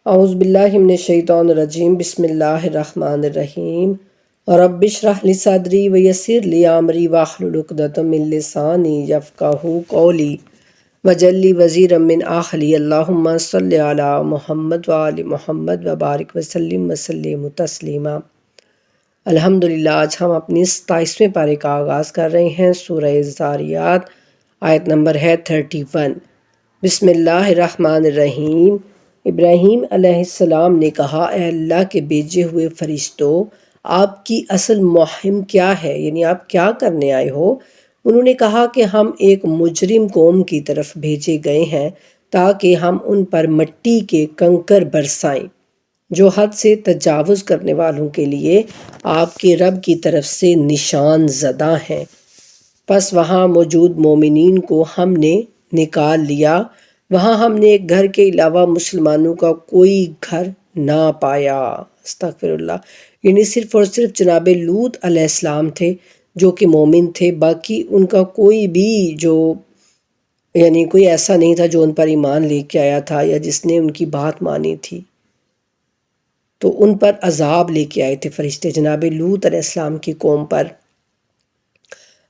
اعوذ باللہ من الشیطان الرجیم بسم اللہ الرحمن الرحیم رب اشرح لی صدری ویسر لی امری واحلل عقدۃ من لسانی یفقہوا قولی واجعل لی وزیرا من اہلی اللہم صلی علی محمد وآل محمد وبارک وسلم تسلیما۔ الحمدللہ، آج ہم اپنی 27ویں پارے کا آغاز کر رہے ہیں۔ سورہ الذاریات، آیت نمبر ہے 31۔ بسم اللہ الرحمن الرحیم۔ ابراہیم علیہ السلام نے کہا، اے اللہ کے بھیجے ہوئے فرشتوں، آپ کی اصل مہم کیا ہے؟ یعنی آپ کیا کرنے آئے ہو؟ انہوں نے کہا کہ ہم ایک مجرم قوم کی طرف بھیجے گئے ہیں تاکہ ہم ان پر مٹی کے کنکر برسائیں جو حد سے تجاوز کرنے والوں کے لیے آپ کے رب کی طرف سے نشان زدہ ہیں۔ پس وہاں موجود مومنین کو ہم نے نکال لیا۔ وہاں ہم نے ایک گھر کے علاوہ مسلمانوں کا کوئی گھر نہ پایا۔ استغفر اللہ۔ یعنی صرف اور صرف جناب لوط علیہ السلام تھے جو کہ مومن تھے، باقی ان کا کوئی بھی کوئی ایسا نہیں تھا جو ان پر ایمان لے کے آیا تھا یا جس نے ان کی بات مانی تھی۔ تو ان پر عذاب لے کے آئے تھے فرشتے جناب لوط علیہ السلام کی قوم پر۔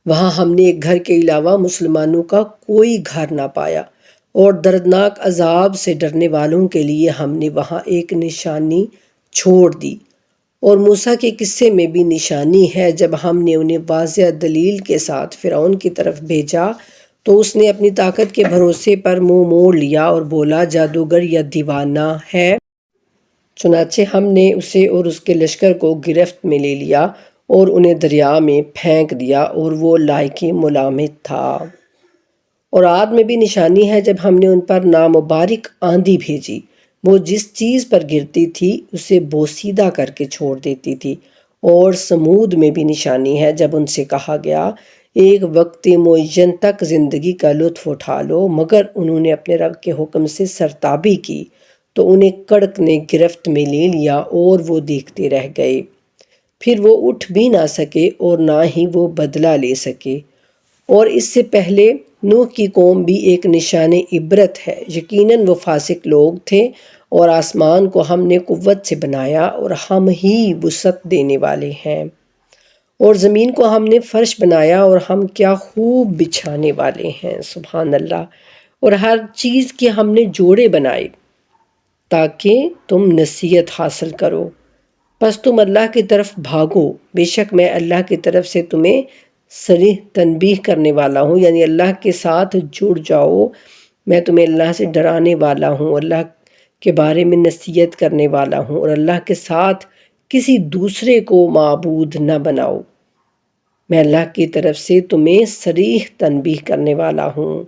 وہاں ہم نے ایک گھر کے علاوہ مسلمانوں کا کوئی گھر نہ پایا، اور دردناک عذاب سے ڈرنے والوں کے لیے ہم نے وہاں ایک نشانی چھوڑ دی۔ اور موسیٰ کے قصے میں بھی نشانی ہے۔ جب ہم نے انہیں واضح دلیل کے ساتھ فرعون کی طرف بھیجا تو اس نے اپنی طاقت کے بھروسے پر منہ موڑ لیا اور بولا، جادوگر یا دیوانہ ہے۔ چنانچہ ہم نے اسے اور اس کے لشکر کو گرفت میں لے لیا اور انہیں دریا میں پھینک دیا، اور وہ لائق ملامت تھا۔ اور عاد میں بھی نشانی ہے، جب ہم نے ان پر نامبارک آندھی بھیجی، وہ جس چیز پر گرتی تھی اسے بوسیدہ کر کے چھوڑ دیتی تھی۔ اور سمود میں بھی نشانی ہے، جب ان سے کہا گیا، ایک وقت معین تک زندگی کا لطف اٹھا لو، مگر انہوں نے اپنے رب کے حکم سے سرتابی کی تو انہیں کڑک نے گرفت میں لے لیا اور وہ دیکھتے رہ گئے۔ پھر وہ اٹھ بھی نہ سکے اور نہ ہی وہ بدلہ لے سکے۔ اور اس سے پہلے نوح کی قوم بھی ایک نشان عبرت ہے۔ یقیناً وہ فاسق لوگ تھے، اور آسمان کو ہم نے قوت سے بنایا اور ہم ہی وسعت دینے والے ہیں، اور زمین کو ہم نے فرش بنایا اور ہم کیا خوب بچھانے والے ہیں۔ سبحان اللہ۔ اور ہر چیز کے ہم نے جوڑے بنائے تاکہ تم نصیحت حاصل کرو، پس تم اللہ کی طرف بھاگو، بے شک میں اللہ کی طرف سے تمہیں صریح تنبیہ کرنے والا ہوں۔ یعنی اللہ کے ساتھ جڑ جاؤ، میں تمہیں اللہ سے ڈرانے والا ہوں، اللہ کے بارے میں نصیحت کرنے والا ہوں، اور اللہ کے ساتھ کسی دوسرے کو معبود نہ بناؤ، میں اللہ کی طرف سے تمہیں صریح تنبیہ کرنے والا ہوں۔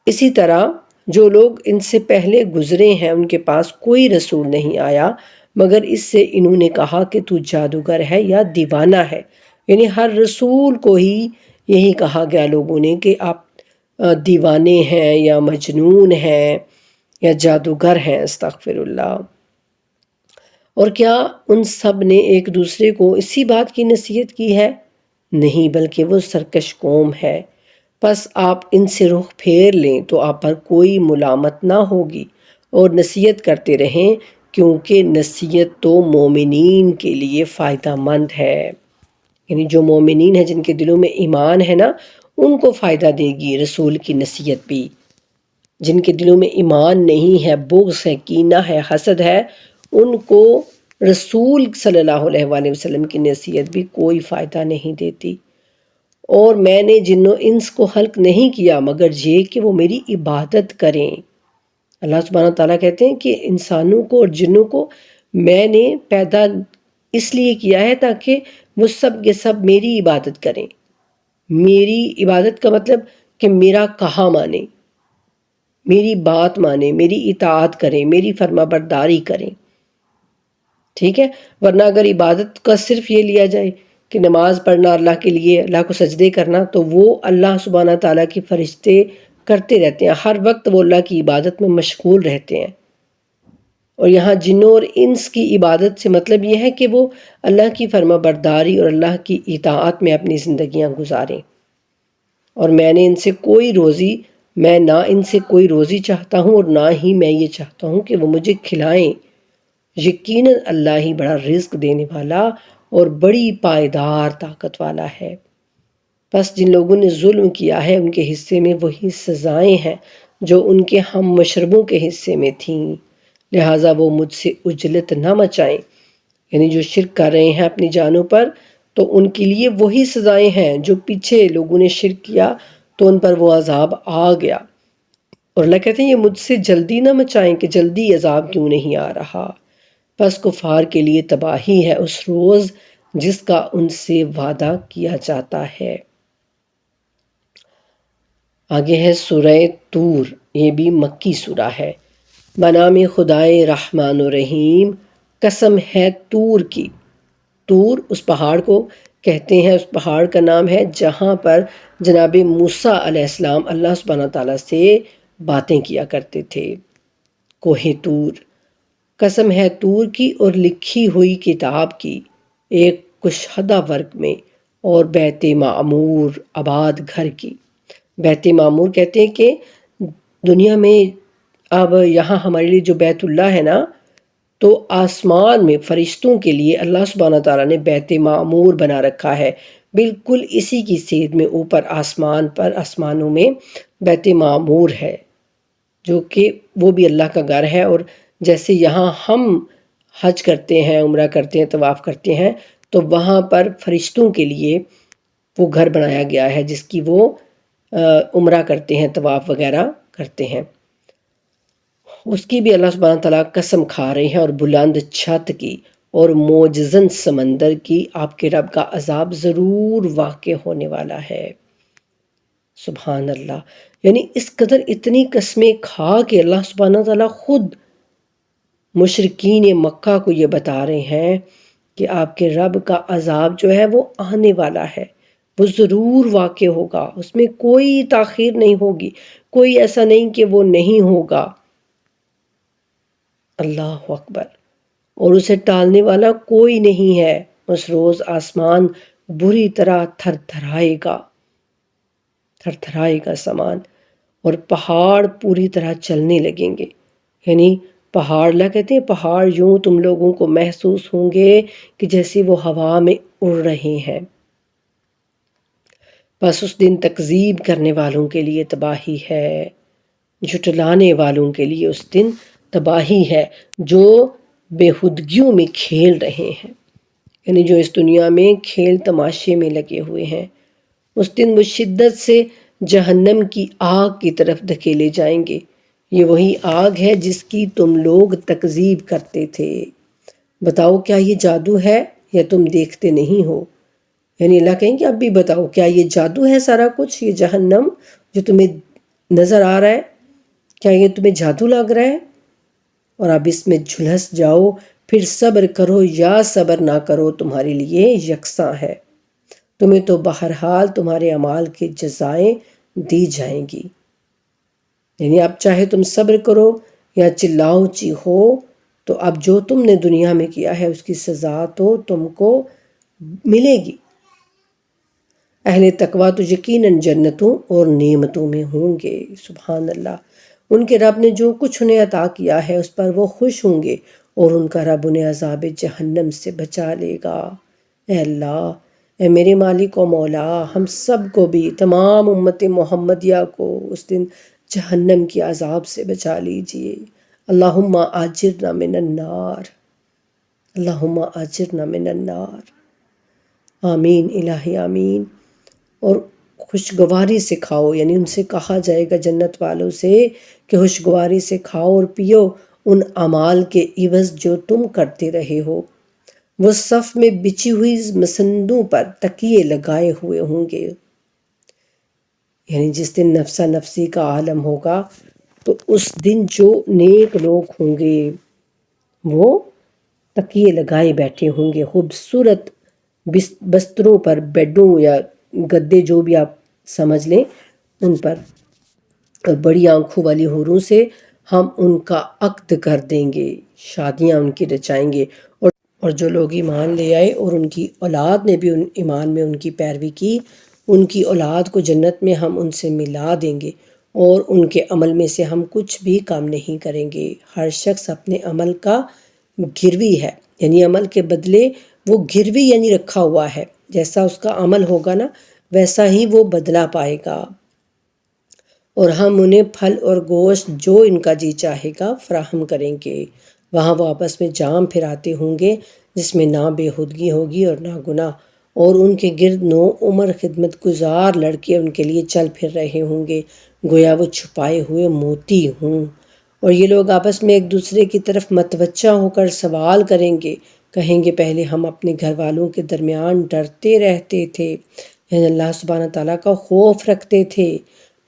اسی طرح جو لوگ ان سے پہلے گزرے ہیں ان کے پاس کوئی رسول نہیں آیا، مگر اس سے انہوں نے کہا کہ تو جادوگر ہے یا دیوانہ ہے۔ یعنی ہر رسول کو ہی یہی کہا گیا لوگوں نے کہ آپ دیوانے ہیں یا مجنون ہیں یا جادوگر ہیں۔ استغفر اللہ۔ اور کیا ان سب نے ایک دوسرے کو اسی بات کی نصیحت کی ہے؟ نہیں، بلکہ وہ سرکش قوم ہے۔ پس آپ ان سے رخ پھیر لیں تو آپ پر کوئی ملامت نہ ہوگی، اور نصیحت کرتے رہیں، کیونکہ نصیحت تو مومنین کے لیے فائدہ مند ہے۔ یعنی جو مومنین ہیں، جن کے دلوں میں ایمان ہے نا، ان کو فائدہ دے گی رسول کی نصیحت بھی۔ جن کے دلوں میں ایمان نہیں ہے، بغض ہے، کینہ ہے، حسد ہے، ان کو رسول صلی اللہ علیہ وآلہ وسلم کی نصیحت بھی کوئی فائدہ نہیں دیتی۔ اور میں نے جن و انس کو خلق نہیں کیا مگر یہ کہ وہ میری عبادت کریں۔ اللہ سبحانہ تعالیٰ کہتے ہیں کہ انسانوں کو اور جنوں کو میں نے پیدا اس لیے کیا ہے تاکہ وہ سب کے سب میری عبادت کریں۔ میری عبادت کا مطلب کہ میرا کہا مانیں، میری بات مانیں، میری اطاعت کریں، میری فرما برداری کریں۔ ٹھیک ہے؟ ورنہ اگر عبادت کا صرف یہ لیا جائے کہ نماز پڑھنا اللہ کے لیے، اللہ کو سجدے کرنا، تو وہ اللہ سبحانہ تعالیٰ کی فرشتے کرتے رہتے ہیں، ہر وقت وہ اللہ کی عبادت میں مشغول رہتے ہیں۔ اور یہاں جنوں اور انس کی عبادت سے مطلب یہ ہے کہ وہ اللہ کی فرما برداری اور اللہ کی اطاعت میں اپنی زندگیاں گزاریں۔ اور میں نے ان سے کوئی روزی میں نہ ان سے کوئی روزی چاہتا ہوں اور نہ ہی میں یہ چاہتا ہوں کہ وہ مجھے کھلائیں۔ یقیناً اللہ ہی بڑا رزق دینے والا اور بڑی پائیدار طاقت والا ہے۔ پس جن لوگوں نے ظلم کیا ہے ان کے حصے میں وہی سزائیں ہیں جو ان کے ہم مشربوں کے حصے میں تھیں، لہٰذا وہ مجھ سے عجلت نہ مچائیں۔ یعنی جو شرک کر رہے ہیں اپنی جانوں پر تو ان کے لیے وہی سزائیں ہیں جو پیچھے لوگوں نے شرک کیا تو ان پر وہ عذاب آ گیا۔ اور اللہ کہتے ہیں یہ مجھ سے جلدی نہ مچائیں کہ جلدی عذاب کیوں نہیں آ رہا۔ پس کفار کے لیے تباہی ہے اس روز جس کا ان سے وعدہ کیا جاتا ہے۔ آگے ہے سورہ طور، یہ بھی مکی سورہ ہے۔ بنام خدائے رحمان و رحیم، قسم ہے طور کی۔ طور اس پہاڑ کو کہتے ہیں، اس پہاڑ کا نام ہے جہاں پر جناب موسیٰ علیہ السلام اللہ سبحانہ تعالیٰ سے باتیں کیا کرتے تھے، کوہ طور۔ قسم ہے طور کی اور لکھی ہوئی کتاب کی، ایک کشادہ ورق میں، اور بیت معمور آباد گھر کی۔ بیت معمور کہتے ہیں کہ دنیا میں اب یہاں ہمارے لیے جو بیت اللہ ہے نا، تو آسمان میں فرشتوں کے لیے اللہ سبحانہ تعالیٰ نے بیت معمور بنا رکھا ہے، بالکل اسی کی سیر میں اوپر آسمان پر، آسمانوں میں بیت معمور ہے، جو کہ وہ بھی اللہ کا گھر ہے۔ اور جیسے یہاں ہم حج کرتے ہیں، عمرہ کرتے ہیں، طواف کرتے ہیں، تو وہاں پر فرشتوں کے لیے وہ گھر بنایا گیا ہے جس کی وہ عمرہ کرتے ہیں، طواف وغیرہ کرتے ہیں۔ اس کی بھی اللہ سبحانہ تعالیٰ قسم کھا رہے ہیں، اور بلند چھت کی اور موجزن سمندر کی، آپ کے رب کا عذاب ضرور واقع ہونے والا ہے۔ سبحان اللہ، یعنی اس قدر اتنی قسمیں کھا کے اللہ سبحانہ تعالیٰ خود مشرکین مکہ کو یہ بتا رہے ہیں کہ آپ کے رب کا عذاب جو ہے وہ آنے والا ہے، وہ ضرور واقع ہوگا، اس میں کوئی تاخیر نہیں ہوگی، کوئی ایسا نہیں کہ وہ نہیں ہوگا۔ اللہ اکبر، اور اسے ٹالنے والا کوئی نہیں ہے۔ اس روز آسمان بری طرح تھر تھرائے گا، تھر تھرائے گا سامان، اور پہاڑ پوری طرح چلنے لگیں گے۔ یعنی پہاڑ، اللہ کہتے ہیں پہاڑ یوں تم لوگوں کو محسوس ہوں گے کہ جیسے وہ ہوا میں اڑ رہے ہیں۔ بس اس دن تکذیب کرنے والوں کے لیے تباہی ہے، جھٹلانے والوں کے لیے اس دن تباہی ہے، جو بےہودگیوں میں کھیل رہے ہیں، یعنی جو اس دنیا میں کھیل تماشے میں لگے ہوئے ہیں۔ اس دن وہ شدت سے جہنم کی آگ کی طرف دھکیلے جائیں گے۔ یہ وہی آگ ہے جس کی تم لوگ تکذیب کرتے تھے۔ بتاؤ کیا یہ جادو ہے یا تم دیکھتے نہیں ہو؟ یعنی اللہ کہیں کہ اب بھی بتاؤ کیا یہ جادو ہے سارا کچھ، یہ جہنم جو تمہیں نظر آ رہا ہے، کیا یہ تمہیں جادو لگ رہا ہے؟ اور اب اس میں جھلس جاؤ، پھر صبر کرو یا صبر نہ کرو تمہارے لیے یکساں ہے، تمہیں تو بہرحال تمہارے اعمال کی جزائیں دی جائیں گی۔ یعنی اب چاہے تم صبر کرو یا چلاؤ چیخو، تو اب جو تم نے دنیا میں کیا ہے اس کی سزا تو تم کو ملے گی۔ اہل تقویٰ تو یقیناً جنتوں اور نعمتوں میں ہوں گے۔ سبحان اللہ، ان کے رب نے جو کچھ انہیں عطا کیا ہے اس پر وہ خوش ہوں گے، اور ان کا رب انہیں عذاب جہنم سے بچا لے گا۔ اے اللہ، اے میرے مالک و مولا، ہم سب کو بھی، تمام امت محمدیہ کو اس دن جہنم کی عذاب سے بچا لیجئے۔ اللہم آجرنا من النار، اللہم آجرنا من النار، آمین الہی آمین۔ اور خوشگواری سے کھاؤ، یعنی ان سے کہا جائے گا جنت والوں سے کہ خوشگواری سے کھاؤ اور پیو ان اعمال کے عوض جو تم کرتے رہے ہو۔ وہ صف میں بچھی ہوئی مسندوں پر تکیے لگائے ہوئے ہوں گے، یعنی جس دن نفسا نفسی کا عالم ہوگا تو اس دن جو نیک لوگ ہوں گے وہ تکیے لگائے بیٹھے ہوں گے، خوبصورت بستروں پر، بیڈوں یا گدے جو بھی آپ سمجھ لیں ان پر، اور بڑی آنکھوں والی حوروں سے ہم ان کا عقد کر دیں گے، شادیاں ان کی رچائیں گے۔ اور جو لوگ ایمان لے آئے اور ان کی اولاد نے بھی ان ایمان میں ان کی پیروی کی، ان کی اولاد کو جنت میں ہم ان سے ملا دیں گے، اور ان کے عمل میں سے ہم کچھ بھی کم نہیں کریں گے۔ ہر شخص اپنے عمل کا گروی ہے، یعنی عمل کے بدلے وہ گروی یعنی رکھا ہوا ہے، جیسا اس کا عمل ہوگا نا ویسا ہی وہ بدلہ پائے گا، اور ہم انہیں پھل اور گوشت جو ان کا جی چاہے گا فراہم کریں گے۔ وہاں وہ آپس میں جام پھراتے ہوں گے جس میں نہ بے ہودگی ہوگی اور نہ گناہ، اور ان کے گرد 9 عمر خدمت گزار لڑکے ان کے لیے چل پھر رہے ہوں گے گویا وہ چھپائے ہوئے موتی ہوں، اور یہ لوگ آپس میں ایک دوسرے کی طرف متوجہ ہو کر سوال کریں گے، کہیں گے پہلے ہم اپنے گھر والوں کے درمیان ڈرتے رہتے تھے، یعنی اللہ سبحانہ تعالیٰ کا خوف رکھتے تھے،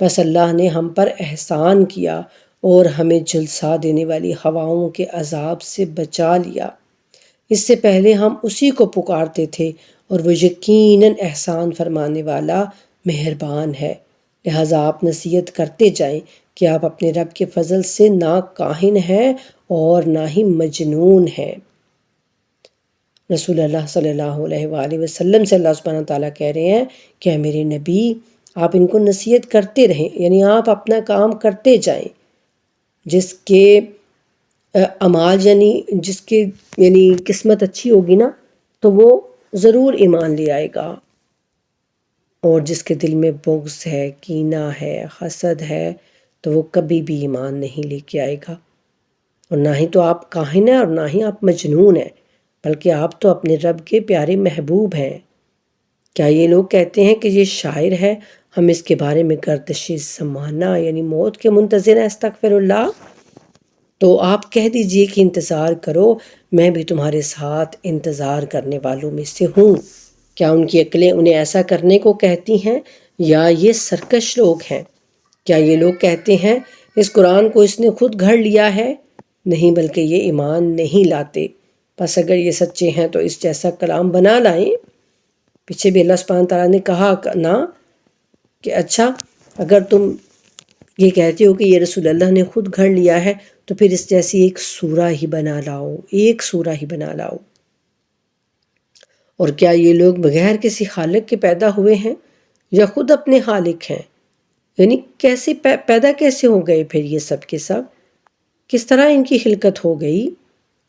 بس اللہ نے ہم پر احسان کیا اور ہمیں جھلسا دینے والی ہواؤں کے عذاب سے بچا لیا۔ اس سے پہلے ہم اسی کو پکارتے تھے اور وہ یقیناً احسان فرمانے والا مہربان ہے۔ لہٰذا آپ نصیحت کرتے جائیں کہ آپ اپنے رب کے فضل سے نہ کاہن ہیں اور نہ ہی مجنون ہیں۔ رسول اللہ صلی اللہ علیہ وآلہ وسلم سے اللہ سبحانہ تعالیٰ کہہ رہے ہیں کہ اے میرے نبی، آپ ان کو نصیحت کرتے رہیں، یعنی آپ اپنا کام کرتے جائیں، جس کے اعمال جس کی قسمت اچھی ہوگی نا تو وہ ضرور ایمان لے آئے گا، اور جس کے دل میں بغض ہے، کینہ ہے، حسد ہے تو وہ کبھی بھی ایمان نہیں لے کے آئے گا، اور نہ ہی تو آپ کاہن ہیں اور نہ ہی آپ مجنون ہیں، بلکہ آپ تو اپنے رب کے پیارے محبوب ہیں۔ کیا یہ لوگ کہتے ہیں کہ یہ شاعر ہے، ہم اس کے بارے میں گردش زمانہ یعنی موت کے منتظر ہیں، استغفر اللہ؟ تو آپ کہہ دیجئے کہ انتظار کرو، میں بھی تمہارے ساتھ انتظار کرنے والوں میں سے ہوں۔ کیا ان کی عقلیں انہیں ایسا کرنے کو کہتی ہیں یا یہ سرکش لوگ ہیں؟ کیا یہ لوگ کہتے ہیں اس قرآن کو اس نے خود گھڑ لیا ہے؟ نہیں، بلکہ یہ ایمان نہیں لاتے۔ پس اگر یہ سچے ہیں تو اس جیسا کلام بنا لائیں۔ پیچھے بھی اللہ سبحانہ تعالیٰ نے کہا نا کہ اچھا اگر تم یہ کہتے ہو کہ یہ رسول اللہ نے خود گھڑ لیا ہے تو پھر اس جیسی ایک سورہ ہی بنا لاؤ، ایک سورہ ہی بنا لاؤ۔ اور کیا یہ لوگ بغیر کسی خالق کے پیدا ہوئے ہیں یا خود اپنے خالق ہیں؟ یعنی کیسے پیدا کیسے ہو گئے پھر یہ سب کے سب؟ کس طرح ان کی خلقت ہو گئی؟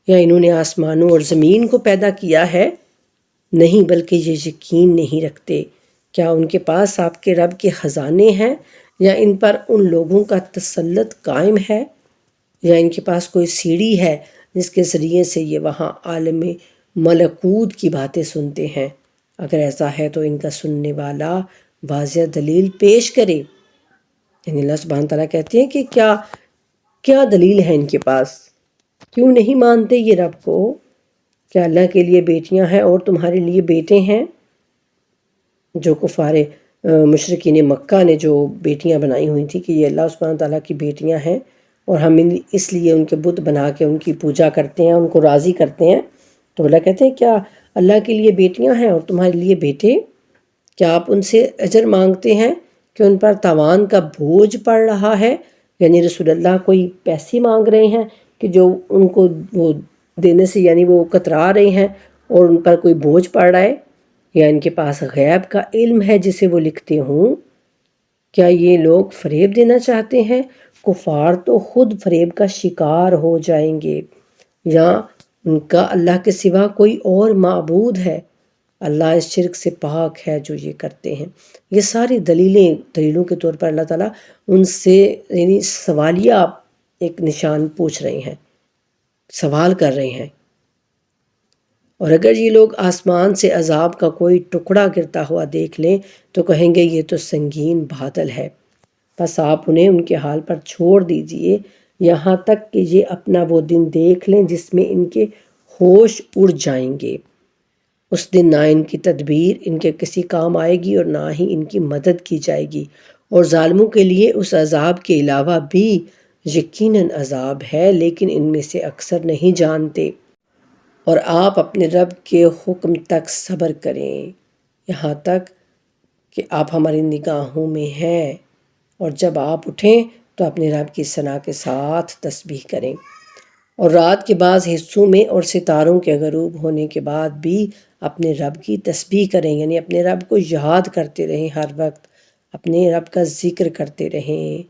یا انہوں نے آسمانوں اور زمین کو پیدا کیا ہے؟ نہیں، بلکہ یہ یقین نہیں رکھتے۔ کیا ان کے پاس آپ کے رب کے خزانے ہیں یا ان پر ان لوگوں کا تسلط قائم ہے، یا ان کے پاس کوئی سیڑھی ہے جس کے ذریعے سے یہ وہاں عالم ملکوت کی باتیں سنتے ہیں؟ اگر ایسا ہے تو ان کا سننے والا واضح دلیل پیش کرے۔ یعنی اللہ سبحانہ تعالیٰ کہتے ہیں کہ کیا دلیل ہے ان کے پاس؟ کیوں نہیں مانتے یہ رب کو؟ کیا اللہ کے لیے بیٹیاں ہیں اور تمہارے لیے بیٹے ہیں؟ جو کفار مشرکین مکہ نے جو بیٹیاں بنائی ہوئی تھی کہ یہ اللہ سبحانہ تعالیٰ کی بیٹیاں ہیں اور ہم اس لیے ان کے بت بنا کے ان کی پوجا کرتے ہیں، ان کو راضی کرتے ہیں، تو اللہ کہتے ہیں کیا اللہ کے لیے بیٹیاں ہیں اور تمہارے لیے بیٹے؟ کیا آپ ان سے اجر مانگتے ہیں کہ ان پر تاوان کا بوجھ پڑ رہا ہے؟ یعنی رسول اللہ کوئی پیسے مانگ رہے ہیں کہ جو ان کو وہ دینے سے یعنی وہ کترا رہے ہیں اور ان پر کوئی بوجھ پڑ رہا ہے، یا ان کے پاس غیب کا علم ہے جسے وہ لکھتے ہوں؟ کیا یہ لوگ فریب دینا چاہتے ہیں؟ کفار تو خود فریب کا شکار ہو جائیں گے، یا ان کا اللہ کے سوا کوئی اور معبود ہے؟ اللہ اس شرک سے پاک ہے جو یہ کرتے ہیں۔ یہ ساری دلیلوں کے طور پر اللہ تعالیٰ ان سے یعنی سوالیہ ایک نشان پوچھ رہے ہیں، سوال کر رہے ہیں۔ اور اگر یہ لوگ آسمان سے عذاب کا کوئی ٹکڑا گرتا ہوا دیکھ لیں تو کہیں گے یہ تو سنگین بادل ہے، بس آپ انہیں ان کے حال پر چھوڑ دیجئے یہاں تک کہ یہ اپنا وہ دن دیکھ لیں جس میں ان کے ہوش اڑ جائیں گے۔ اس دن نہ ان کی تدبیر ان کے کسی کام آئے گی اور نہ ہی ان کی مدد کی جائے گی، اور ظالموں کے لیے اس عذاب کے علاوہ بھی یقیناً عذاب ہے، لیکن ان میں سے اکثر نہیں جانتے۔ اور آپ اپنے رب کے حکم تک صبر کریں یہاں تک کہ آپ ہماری نگاہوں میں ہیں، اور جب آپ اٹھیں تو اپنے رب کی ثنا کے ساتھ تسبیح کریں، اور رات کے بعض حصوں میں اور ستاروں کے غروب ہونے کے بعد بھی اپنے رب کی تسبیح کریں، یعنی اپنے رب کو یاد کرتے رہیں، ہر وقت اپنے رب کا ذکر کرتے رہیں،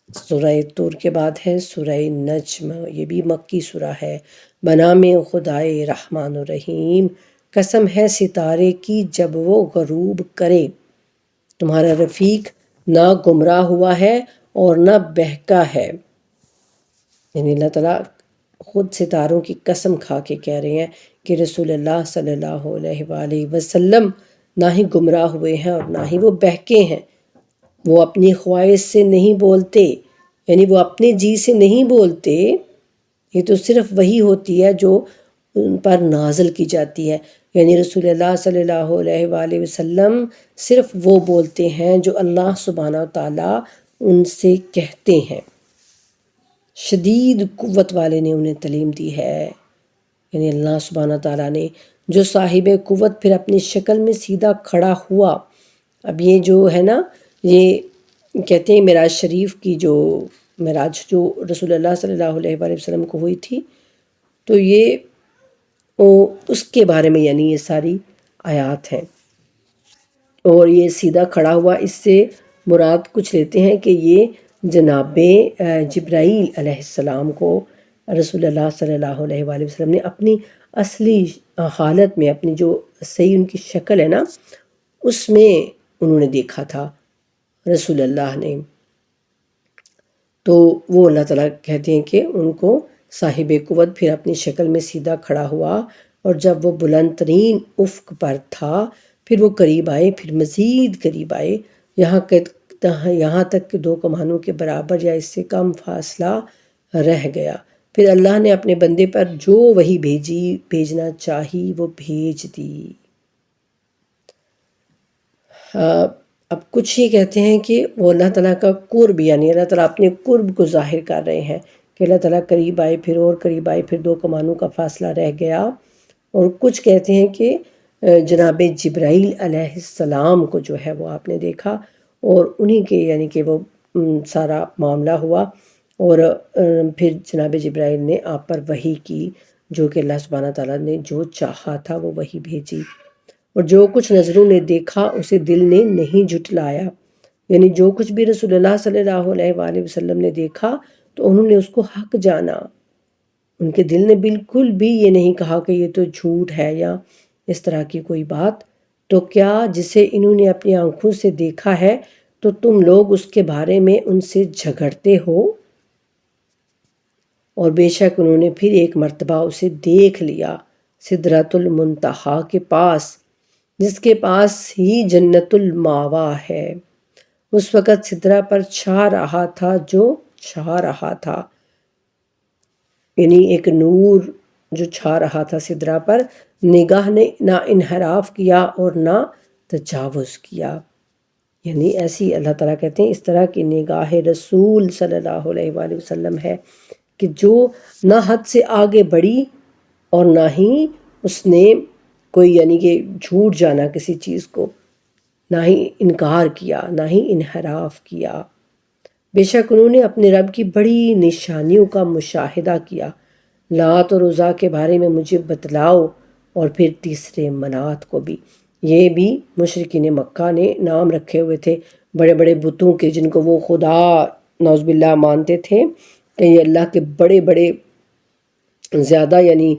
سورہ طور کے بعد ہے سورہ نجم، یہ بھی مکی سورہ ہے۔ بنام خدائے رحمان الرحیم، قسم ہے ستارے کی جب وہ غروب کرے، تمہارا رفیق نہ گمراہ ہوا ہے اور نہ بہکا ہے۔ یعنی اللہ تعالیٰ خود ستاروں کی قسم کھا کے کہہ رہے ہیں کہ رسول اللہ صلی اللہ علیہ وآلہ وسلم نہ ہی گمراہ ہوئے ہیں اور نہ ہی وہ بہکے ہیں۔ وہ اپنی خواہش سے نہیں بولتے، یعنی وہ اپنے جی سے نہیں بولتے، یہ تو صرف وہی ہوتی ہے جو ان پر نازل کی جاتی ہے۔ یعنی رسول اللہ صلی اللہ علیہ وآلہ وسلم صرف وہ بولتے ہیں جو اللہ سبحانہ تعالیٰ ان سے کہتے ہیں۔ شدید قوت والے نے انہیں تعلیم دی ہے، یعنی اللہ سبحانہ تعالیٰ نے، جو صاحب قوت پھر اپنی شکل میں سیدھا کھڑا ہوا۔ اب یہ جو ہے نا، یہ کہتے ہیں معراج شریف کی جو معراج جو رسول اللہ صلی اللہ علیہ وآلہ وسلم کو ہوئی تھی، تو یہ اس کے بارے میں یعنی یہ ساری آیات ہیں۔ اور یہ سیدھا کھڑا ہوا، اس سے مراد کچھ لیتے ہیں کہ یہ جناب جبرائیل علیہ السلام کو رسول اللہ صلی اللہ علیہ وآلہ وسلم نے اپنی اصلی حالت میں، اپنی جو صحیح ان کی شکل ہے نا، اس میں انہوں نے دیکھا تھا رسول اللہ نے۔ تو وہ اللہ تعالیٰ کہتے ہیں کہ ان کو صاحب قوت پھر اپنی شکل میں سیدھا کھڑا ہوا، اور جب وہ بلند ترین افق پر تھا پھر وہ قریب آئے، پھر مزید قریب آئے، یہاں تک کہ 2 کمانوں کے برابر یا اس سے کم فاصلہ رہ گیا۔ پھر اللہ نے اپنے بندے پر جو وحی بھیجنا چاہی وہ بھیج دی۔ اب کچھ یہ کہتے ہیں کہ وہ اللہ تعالیٰ کا قرب، یعنی اللہ تعالیٰ اپنے قرب کو ظاہر کر رہے ہیں کہ اللہ تعالیٰ قریب آئے، پھر اور قریب آئے، پھر 2 کمانوں کا فاصلہ رہ گیا۔ اور کچھ کہتے ہیں کہ جناب جبرائیل علیہ السلام کو جو ہے وہ آپ نے دیکھا، اور انہی کے یعنی کہ وہ سارا معاملہ ہوا، اور پھر جناب جبرائیل نے آپ پر وحی کی، جو کہ اللہ سبحانہ تعالیٰ نے جو چاہا تھا وہ وحی بھیجی۔ اور جو کچھ نظروں نے دیکھا اسے دل نے نہیں جھٹلایا، یعنی جو کچھ بھی رسول اللہ صلی اللہ علیہ وآلہ وسلم نے دیکھا تو انہوں نے اس کو حق جانا، ان کے دل نے بالکل بھی یہ نہیں کہا کہ یہ تو جھوٹ ہے یا اس طرح کی کوئی بات۔ تو کیا جسے انہوں نے اپنی آنکھوں سے دیکھا ہے تو تم لوگ اس کے بارے میں ان سے جھگڑتے ہو؟ اور بے شک انہوں نے پھر ایک مرتبہ اسے دیکھ لیا، سدرۃ المنتہا کے پاس، جس کے پاس ہی جنت الماوا ہے۔ اس وقت سدرہ پر چھا رہا تھا جو چھا رہا تھا، یعنی ایک نور جو چھا رہا تھا سدرہ پر۔ نگاہ نے نہ انحراف کیا اور نہ تجاوز کیا، یعنی ایسی اللہ تعالیٰ کہتے ہیں اس طرح کی نگاہ رسول صلی اللہ علیہ وآلہ وسلم ہے کہ جو نہ حد سے آگے بڑھی اور نہ ہی اس نے کوئی یعنی کہ جھوٹ جانا کسی چیز کو، نہ ہی انکار کیا، نہ ہی انحراف کیا۔ بے شک انہوں نے اپنے رب کی بڑی نشانیوں کا مشاہدہ کیا۔ لات اور عزیٰ کے بارے میں مجھے بتلاؤ، اور پھر تیسرے منات کو بھی۔ یہ بھی مشرکین مکہ نے نام رکھے ہوئے تھے بڑے بڑے بتوں کے، جن کو وہ خدا نعوذ باللہ مانتے تھے کہ یہ اللہ کے بڑے بڑے زیادہ یعنی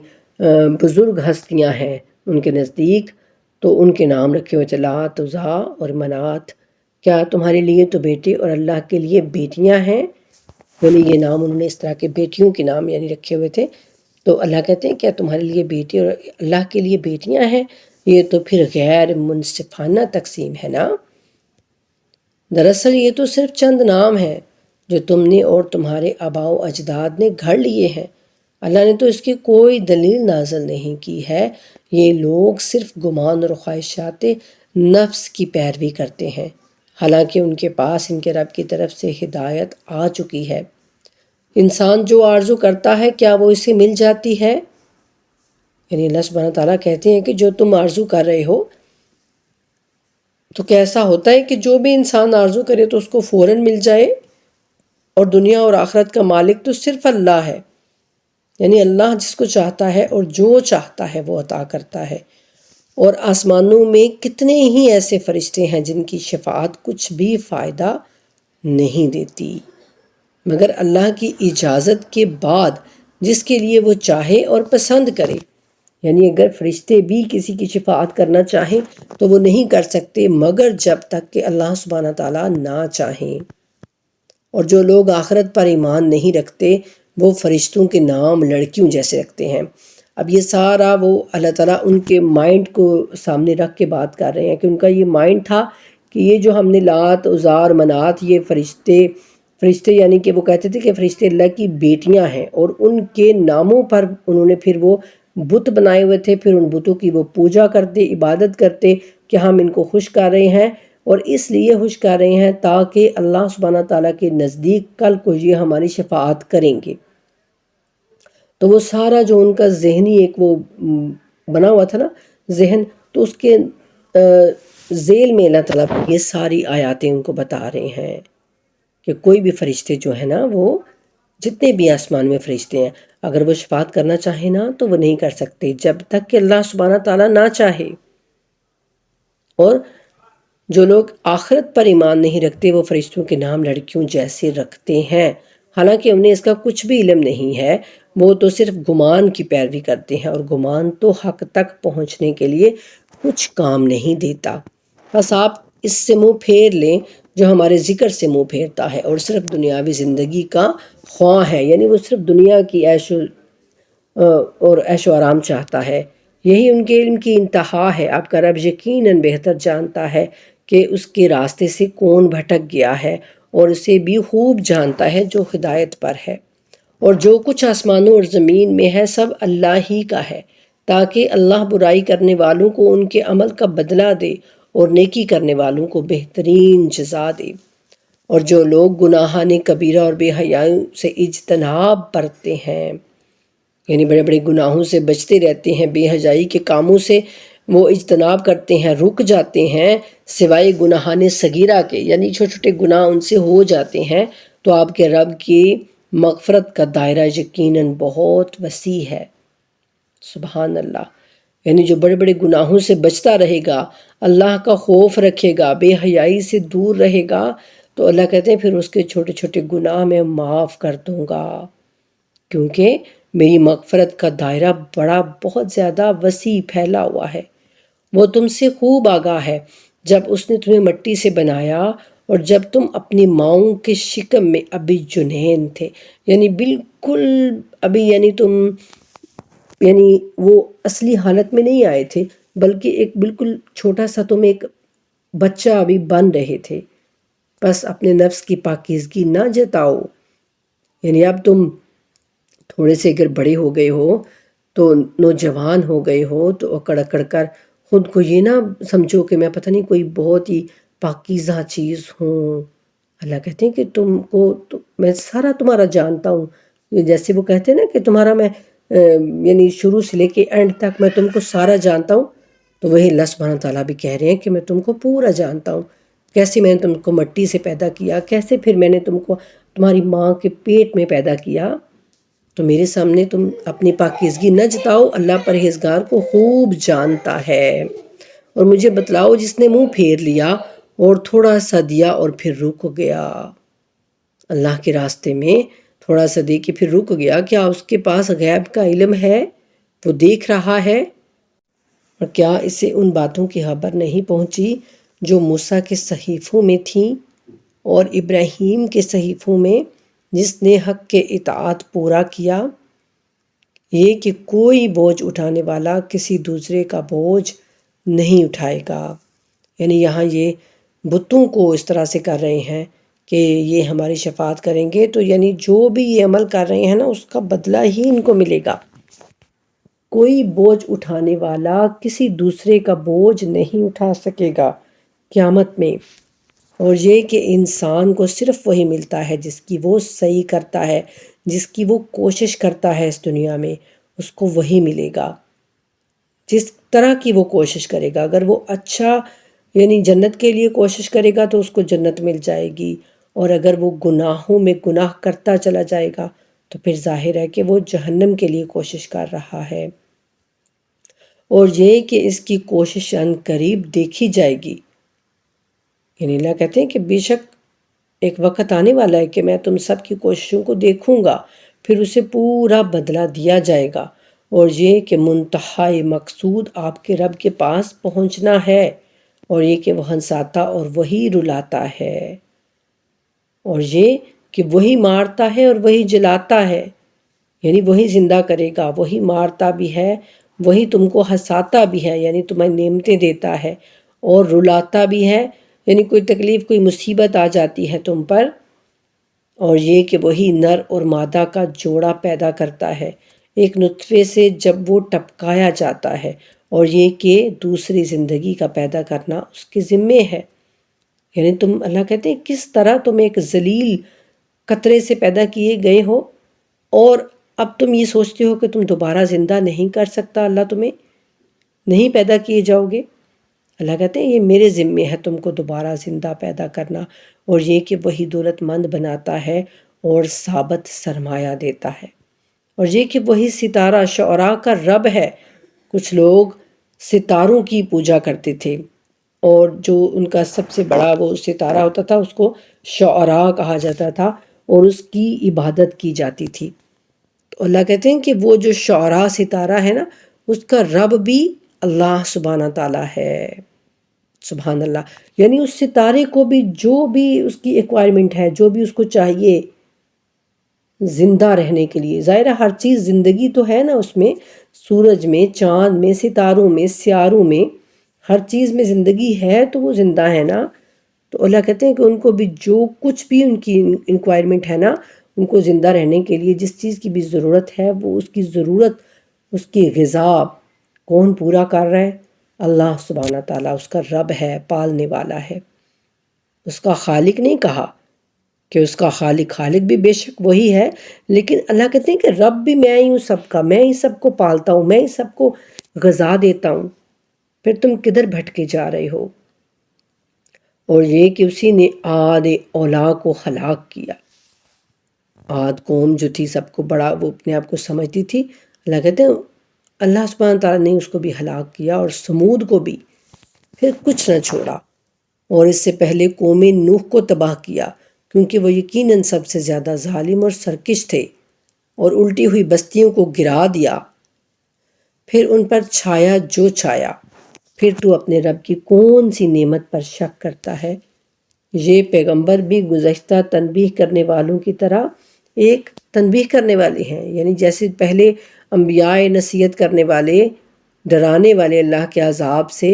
بزرگ ہستیاں ہیں ان کے نزدیک، تو ان کے نام رکھے ہوئے تھے، لات، عزیٰ اور منات۔ کیا تمہارے لیے تو بیٹے اور اللہ کے لیے بیٹیاں ہیں؟ یعنی یہ نام انہوں نے اس طرح کے بیٹیوں کے نام یعنی رکھے ہوئے تھے۔ تو اللہ کہتے ہیں کیا تمہارے لیے بیٹے اور اللہ کے لیے بیٹیاں ہیں؟ یہ تو پھر غیر منصفانہ تقسیم ہے نا۔ دراصل یہ تو صرف چند نام ہیں جو تم نے اور تمہارے آباء و اجداد نے گھڑ لیے ہیں، اللہ نے تو اس کی کوئی دلیل نازل نہیں کی ہے۔ یہ لوگ صرف گمان اور خواہشات نفس کی پیروی کرتے ہیں، حالانکہ ان کے پاس ان کے رب کی طرف سے ہدایت آ چکی ہے۔ انسان جو آرزو کرتا ہے کیا وہ اسے مل جاتی ہے؟ یعنی اللہ سبحانہ تعالیٰ کہتے ہیں کہ جو تم آرزو کر رہے ہو، تو کیسا ہوتا ہے کہ جو بھی انسان آرزو کرے تو اس کو فوراً مل جائے، اور دنیا اور آخرت کا مالک تو صرف اللہ ہے، یعنی اللہ جس کو چاہتا ہے اور جو چاہتا ہے وہ عطا کرتا ہے۔ اور آسمانوں میں کتنے ہی ایسے فرشتے ہیں جن کی شفاعت کچھ بھی فائدہ نہیں دیتی۔ مگر اللہ کی اجازت کے بعد جس کے لیے وہ چاہے اور پسند کرے. یعنی اگر فرشتے بھی کسی کی شفاعت کرنا چاہیں تو وہ نہیں کر سکتے مگر جب تک کہ اللہ سبحانہ تعالیٰ نہ چاہیں. اور جو لوگ آخرت پر ایمان نہیں رکھتے وہ فرشتوں کے نام لڑکیوں جیسے رکھتے ہیں. اب یہ سارا وہ اللہ تعالیٰ ان کے مائنڈ کو سامنے رکھ کے بات کر رہے ہیں کہ ان کا یہ مائنڈ تھا کہ یہ جو ہم نے لات عزار منات یہ فرشتے یعنی کہ وہ کہتے تھے کہ فرشتے اللہ کی بیٹیاں ہیں، اور ان کے ناموں پر انہوں نے پھر وہ بت بنائے ہوئے تھے، پھر ان بتوں کی وہ پوجا کرتے، عبادت کرتے کہ ہم ان کو خوش کر رہے ہیں، اور اس لیے خوش کر رہے ہیں تاکہ اللہ سبحانہ تعالیٰ کے نزدیک کل کو یہ ہماری شفاعت کریں گے. تو وہ سارا جو ان کا ذہنی ایک وہ بنا ہوا تھا نا ذہن، تو اس کے ذیل میں اللہ تعالیٰ یہ ساری آیاتیں ان کو بتا رہے ہیں کہ کوئی بھی فرشتے جو ہیں نا، وہ جتنے بھی آسمان میں فرشتے ہیں اگر وہ شفاعت کرنا چاہیں نا تو وہ نہیں کر سکتے جب تک کہ اللہ سبحانہ تعالیٰ نہ چاہے. اور جو لوگ آخرت پر ایمان نہیں رکھتے وہ فرشتوں کے نام لڑکیوں جیسے رکھتے ہیں، حالانکہ انہیں اس کا کچھ بھی علم نہیں ہے، وہ تو صرف گمان کی پیروی کرتے ہیں، اور گمان تو حق تک پہنچنے کے لیے کچھ کام نہیں دیتا. بس آپ اس سے منہ پھیر لیں جو ہمارے ذکر سے منہ پھیرتا ہے اور صرف دنیاوی زندگی کا خواہ ہے، یعنی وہ صرف دنیا کی عیش و آرام چاہتا ہے، یہی ان کے علم کی انتہا ہے. آپ کا رب یقیناً بہتر جانتا ہے کہ اس کے راستے سے کون بھٹک گیا ہے، اور اسے بھی خوب جانتا ہے جو ہدایت پر ہے. اور جو کچھ آسمانوں اور زمین میں ہے سب اللہ ہی کا ہے، تاکہ اللہ برائی کرنے والوں کو ان کے عمل کا بدلہ دے اور نیکی کرنے والوں کو بہترین جزا دے. اور جو لوگ گناہان کبیرہ اور بے حیائی سے اجتناب برتتے ہیں، یعنی بڑے بڑے گناہوں سے بچتے رہتے ہیں، بے حیائی کے کاموں سے وہ اجتناب کرتے ہیں، رک جاتے ہیں سوائے گناہان صغیرہ کے، یعنی چھوٹے چھوٹے گناہ ان سے ہو جاتے ہیں، تو آپ کے رب کی مغفرت کا دائرہ یقیناً بہت وسیع ہے. سبحان اللہ. یعنی جو بڑے بڑے گناہوں سے بچتا رہے گا، اللہ کا خوف رکھے گا، بے حیائی سے دور رہے گا، تو اللہ کہتے ہیں پھر اس کے چھوٹے چھوٹے گناہ میں معاف کر دوں گا، کیونکہ میری مغفرت کا دائرہ بہت زیادہ وسیع پھیلا ہوا ہے. وہ تم سے خوب آگاہ ہے جب اس نے تمہیں مٹی سے بنایا اور جب تم اپنی ماؤں کے شکم میں ابھی جنین تھے، یعنی بالکل ابھی، یعنی وہ اصلی حالت میں نہیں آئے تھے، بلکہ ایک بالکل چھوٹا سا تم ایک بچہ ابھی بن رہے تھے. بس اپنے نفس کی پاکیزگی نہ جتاؤ، یعنی اب تم تھوڑے سے اگر بڑے ہو گئے ہو تو نوجوان ہو گئے ہو تو اکڑ اکڑ کر خود کو یہ نہ سمجھو کہ میں پتہ نہیں کوئی بہت ہی پاکیزہ چیز ہوں. اللہ کہتے ہیں کہ میں سارا تمہارا جانتا ہوں. جیسے وہ کہتے ہیں نا کہ تمہارا میں یعنی شروع سے لے کے اینڈ تک میں تم کو سارا جانتا ہوں، تو وہی اللہ سبحانہ تعالیٰ بھی کہہ رہے ہیں کہ میں تم کو پورا جانتا ہوں. کیسے میں نے تم کو مٹی سے پیدا کیا، کیسے پھر میں نے تم کو تمہاری ماں کے پیٹ میں پیدا کیا، تو میرے سامنے تم اپنی پاکیزگی نہ جتاؤ. اللہ پرہیزگار کو خوب جانتا ہے. اور مجھے بتلاؤ جس نے منہ پھیر لیا اور تھوڑا سا دیا اور پھر رک گیا، اللہ کے راستے میں تھوڑا سا دے کے پھر رک گیا، کیا اس کے پاس غیب کا علم ہے؟ وہ دیکھ رہا ہے؟ اور کیا اسے ان باتوں کی خبر نہیں پہنچی جو موسیٰ کے صحیفوں میں تھیں اور ابراہیم کے صحیفوں میں، جس نے حق کے اطاعت پورا کیا؟ یہ کہ کوئی بوجھ اٹھانے والا کسی دوسرے کا بوجھ نہیں اٹھائے گا. یعنی یہاں یہ بتوں کو اس طرح سے کر رہے ہیں کہ یہ ہماری شفاعت کریں گے، تو یعنی جو بھی یہ عمل کر رہے ہیں نا اس کا بدلہ ہی ان کو ملے گا. کوئی بوجھ اٹھانے والا کسی دوسرے کا بوجھ نہیں اٹھا سکے گا قیامت میں. اور یہ کہ انسان کو صرف وہی ملتا ہے جس کی وہ صحیح کرتا ہے، جس کی وہ کوشش کرتا ہے اس دنیا میں، اس کو وہی ملے گا جس طرح کی وہ کوشش کرے گا. اگر وہ اچھا یعنی جنت کے لیے کوشش کرے گا تو اس کو جنت مل جائے گی، اور اگر وہ گناہوں میں گناہ کرتا چلا جائے گا تو پھر ظاہر ہے کہ وہ جہنم کے لیے کوشش کر رہا ہے. اور یہ کہ اس کی کوشش ان قریب دیکھی جائے گی. یعنی اللہ کہتے ہیں کہ بے شک ایک وقت آنے والا ہے کہ میں تم سب کی کوششوں کو دیکھوں گا، پھر اسے پورا بدلہ دیا جائے گا، اور یہ کہ منتہائی مقصود آپ کے رب کے پاس پہنچنا ہے، اور یہ کہ وہ ہنساتا اور وہی رلاتا ہے، اور یہ کہ وہی مارتا ہے اور وہی جلاتا ہے، یعنی وہی زندہ کرے گا، وہی مارتا بھی ہے، وہی تم کو ہنساتا بھی ہے، یعنی تمہیں نعمتیں دیتا ہے، اور رلاتا بھی ہے، یعنی کوئی تکلیف کوئی مصیبت آ جاتی ہے تم پر، اور یہ کہ وہی نر اور مادہ کا جوڑا پیدا کرتا ہے ایک نطفے سے جب وہ ٹپکایا جاتا ہے، اور یہ کہ دوسری زندگی کا پیدا کرنا اس کے ذمے ہے۔ یعنی اللہ کہتے ہیں کس طرح تم ایک ذلیل قطرے سے پیدا کیے گئے ہو، اور اب تم یہ سوچتے ہو کہ تم دوبارہ زندہ نہیں کر سکتا، اللہ تمہیں نہیں پیدا کیے جاؤ گے۔ اللہ کہتے ہیں یہ میرے ذمے ہے تم کو دوبارہ زندہ پیدا کرنا، اور یہ کہ وہی دولت مند بناتا ہے اور ثابت سرمایہ دیتا ہے، اور یہ کہ وہی ستارہ شعراء کا رب ہے۔ کچھ لوگ ستاروں کی پوجا کرتے تھے، اور جو ان کا سب سے بڑا وہ ستارہ ہوتا تھا اس کو شعراء کہا جاتا تھا، اور اس کی عبادت کی جاتی تھی۔ تو اللہ کہتے ہیں کہ وہ جو شعراء ستارہ ہے نا، اس کا رب بھی اللہ سبحانہ تعالیٰ ہے۔ سبحان اللہ، یعنی اس ستارے کو بھی جو بھی اس کی ایکوائرمنٹ ہے، جو بھی اس کو چاہیے زندہ رہنے کے لیے، ظاہر ہے ہر چیز زندگی تو ہے نا اس میں، سورج میں، چاند میں، ستاروں میں، سیاروں میں، ہر چیز میں زندگی ہے تو وہ زندہ ہے نا۔ تو اللہ کہتے ہیں کہ ان کو بھی جو کچھ بھی ان کی انکوائرمنٹ ہے نا، ان کو زندہ رہنے کے لیے جس چیز کی بھی ضرورت ہے، وہ اس کی ضرورت، اس کی غذا کون پورا کر رہا ہے؟ اللہ سبحانہ تعالیٰ، اس کا رب ہے، پالنے والا ہے۔ اس کا خالق نہیں کہا کہ اس کا خالق بھی بے شک وہی ہے، لیکن اللہ کہتے ہیں کہ رب بھی میں ہی ہوں سب کا، میں ہی سب کو پالتا ہوں، میں ہی سب کو غذا دیتا ہوں، پھر تم کدھر بھٹکے جا رہے ہو؟ اور یہ کہ اسی نے عاد اولا کو ہلاک کیا۔ عاد قوم جو تھی سب کو بڑا وہ اپنے آپ کو سمجھتی تھی، اللہ کہتے ہیں اللہ سبحانہ تعالیٰ نے اس کو بھی ہلاک کیا، اور سمود کو بھی، پھر کچھ نہ چھوڑا، اور اس سے پہلے قوم نوح کو تباہ کیا، کیونکہ وہ یقیناً سب سے زیادہ ظالم اور سرکش تھے، اور الٹی ہوئی بستیوں کو گرا دیا، پھر ان پر چھایا جو چھایا۔ پھر تو اپنے رب کی کون سی نعمت پر شک کرتا ہے؟ یہ پیغمبر بھی گزشتہ تنبیہ کرنے والوں کی طرح ایک تنبیہ کرنے والے ہیں، یعنی جیسے پہلے انبیاء نصیحت کرنے والے، ڈرانے والے اللہ کے عذاب سے،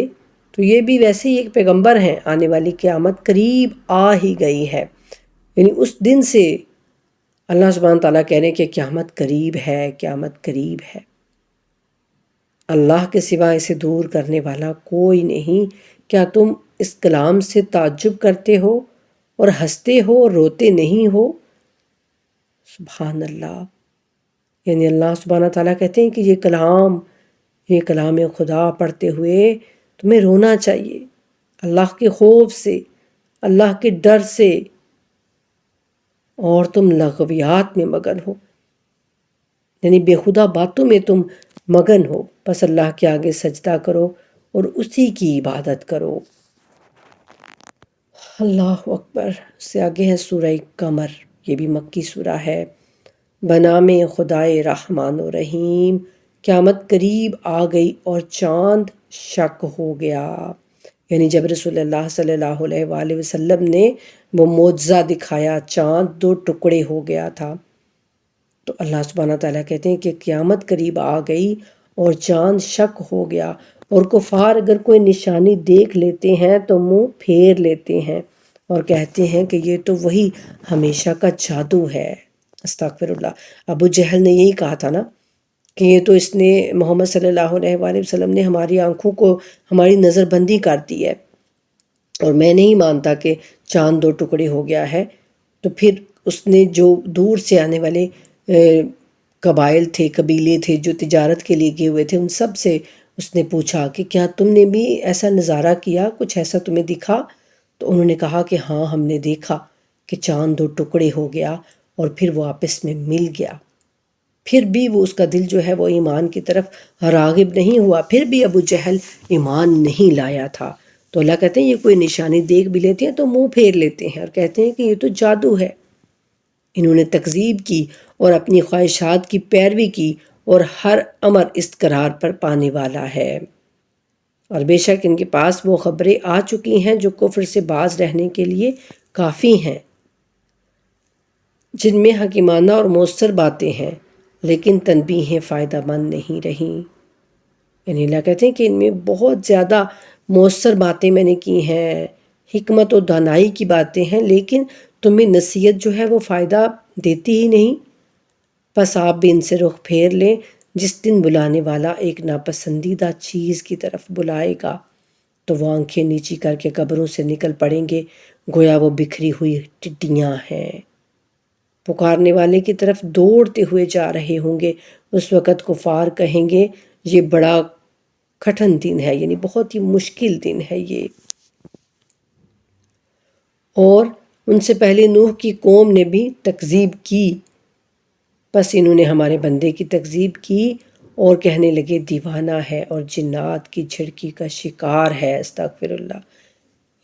تو یہ بھی ویسے ہی ایک پیغمبر ہیں۔ آنے والی قیامت قریب آ ہی گئی ہے، یعنی اس دن سے اللہ سبحانہ تعالیٰ کہہ رہے ہیں کہ قیامت قریب ہے، قیامت قریب ہے۔ اللہ کے سوا اسے دور کرنے والا کوئی نہیں۔ کیا تم اس کلام سے تعجب کرتے ہو اور ہنستے ہو اور روتے نہیں ہو؟ سبحان اللہ، یعنی اللہ سبحانہ تعالیٰ کہتے ہیں کہ یہ کلام خدا پڑھتے ہوئے تمہیں رونا چاہیے، اللہ کے خوف سے، اللہ کے ڈر سے، اور تم لغویات میں مگن ہو، یعنی بے خدا باتوں میں تم مگن ہو۔ بس اللہ کے آگے سجدہ کرو اور اسی کی عبادت کرو۔ اللہ اکبر۔ سے آگے ہے سورہ قمر، یہ بھی مکی سورہ ہے۔ بنام خدائے رحمان و رحیم، قیامت قریب آ گئی اور چاند شک ہو گیا، یعنی جب رسول اللہ صلی اللہ علیہ وآلہ وسلم نے وہ معجزہ دکھایا، چاند 2 ٹکڑے ہو گیا تھا، تو اللہ سبحانہ تعالیٰ کہتے ہیں کہ قیامت قریب آ گئی اور چاند شک ہو گیا، اور کفار اگر کوئی نشانی دیکھ لیتے ہیں تو منہ پھیر لیتے ہیں اور کہتے ہیں کہ یہ تو وہی ہمیشہ کا جادو ہے۔ استغفر اللہ۔ ابو جہل نے یہی کہا تھا نا کہ یہ تو اس نے محمد صلی اللہ علیہ وآلہ وسلم نے ہماری آنکھوں کو، ہماری نظر بندی کر دی ہے، اور میں نہیں مانتا کہ چاند 2 ٹکڑے ہو گیا ہے۔ تو پھر اس نے جو دور سے آنے والے قبائل تھے، قبیلے تھے جو تجارت کے لیے گئے ہوئے تھے، ان سب سے اس نے پوچھا کہ کیا تم نے بھی ایسا نظارہ کیا، کچھ ایسا تمہیں دکھا؟ تو انہوں نے کہا کہ ہاں ہم نے دیکھا کہ چاند 2 ٹکڑے ہو گیا اور پھر وہ آپس میں مل گیا۔ پھر بھی وہ اس کا دل جو ہے وہ ایمان کی طرف راغب نہیں ہوا، پھر بھی ابو جہل ایمان نہیں لایا تھا۔ تو اللہ کہتے ہیں یہ کوئی نشانی دیکھ بھی لیتے ہیں تو منہ پھیر لیتے ہیں اور کہتے ہیں کہ یہ تو جادو ہے۔ انہوں نے تکذیب کی اور اپنی خواہشات کی پیروی کی، اور ہر امر استقرار پر پانے والا ہے۔ اور بے شک ان کے پاس وہ خبریں آ چکی ہیں جو کفر سے باز رہنے کے لیے کافی ہیں، جن میں حکیمانہ اور مؤثر باتیں ہیں، لیکن تنبیہیں فائدہ مند نہیں رہیں۔ یعنی اللہ کہتے ہیں کہ ان میں بہت زیادہ مؤثر باتیں میں نے کی ہیں، حکمت و دانائی کی باتیں ہیں، لیکن تمہیں نصیحت جو ہے وہ فائدہ دیتی ہی نہیں۔ پس آپ بھی ان سے رخ پھیر لیں جس دن بلانے والا ایک ناپسندیدہ چیز کی طرف بلائے گا، تو وہ آنکھیں نیچی کر کے قبروں سے نکل پڑیں گے گویا وہ بکھری ہوئی ٹڈیاں ہیں۔ پکارنے والے کی طرف دوڑتے ہوئے جا رہے ہوں گے۔ اس وقت کفار کہیں گے یہ بڑا کٹھن دن ہے، یعنی بہت ہی مشکل دن ہے یہ۔ اور ان سے پہلے نوح کی قوم نے بھی تکذیب کی، پس انہوں نے ہمارے بندے کی تکذیب کی اور کہنے لگے دیوانہ ہے اور جنات کی جھڑکی کا شکار ہے۔ استغفر اللہ،